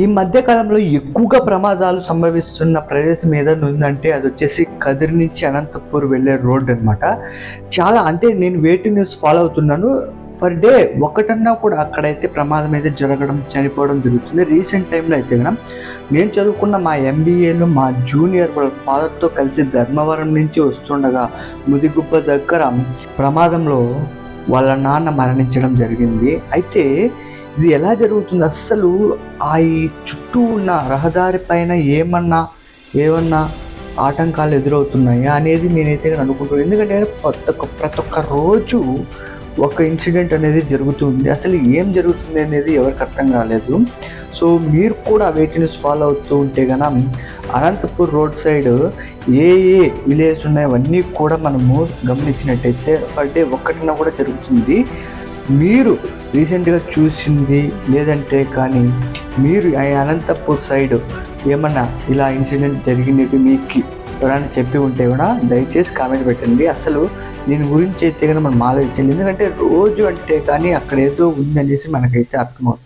ఈ మధ్య కాలంలో ఎక్కువగా ప్రమాదాలు సంభవిస్తున్న ప్రదేశం ఏదైనా ఉందంటే అది వచ్చేసి కదిరి నుంచి అనంతపూర్ వెళ్ళే రోడ్ అనమాట. చాలా అంటే నేను వేటి న్యూస్ ఫాలో అవుతున్నాను. ఫర్ డే ఒకటన్నా కూడా అక్కడైతే ప్రమాదం అయితే జరగడం, చనిపోవడం జరుగుతుంది. రీసెంట్ టైంలో అయితే కనుక నేను చదువుకున్న మా ఎంబీఏలో మా జూనియర్ వాళ్ళ ఫాదర్తో కలిసి ధర్మవరం నుంచి వస్తుండగా ముదిగుబ్బ దగ్గర ప్రమాదంలో వాళ్ళ నాన్న మరణించడం జరిగింది. అయితే ఇది ఎలా జరుగుతుంది అస్సలు? ఈ చుట్టూ ఉన్న రహదారి పైన ఏమన్నా ఆటంకాలు ఎదురవుతున్నాయా అనేది నేనైతే అనుకుంటున్నాను. ఎందుకంటే ప్రతి ఒక్క రోజు ఒక ఇన్సిడెంట్ అనేది జరుగుతుంది. అసలు ఏం జరుగుతుంది అనేది ఎవరికి అర్థం కాలేదు. సో మీరు కూడా వేటి న్యూస్ ఫాలో అవుతూ ఉంటే కనుక అనంతపూర్ రోడ్ సైడ్ ఏ విలేజ్ ఉన్నాయో అవన్నీ కూడా మనము గమనించినట్టయితే ఫర్ డే ఒక్కటినా కూడా జరుగుతుంది. మీరు రీసెంట్గా చూసింది లేదంటే కానీ మీరు అనంతపూర్ సైడ్ ఏమన్నా ఇలా ఇన్సిడెంట్ జరిగినవి మీకు ఎవరైనా చెప్పి ఉంటే కూడా దయచేసి కామెంట్ పెట్టండి. అసలు దీని గురించి అయితే కానీ మనం ఆలోచించాలి. ఎందుకంటే రోజు అంటే కానీ అక్కడ ఏదో ఉందనేసి మనకైతే అర్థమవుతుంది.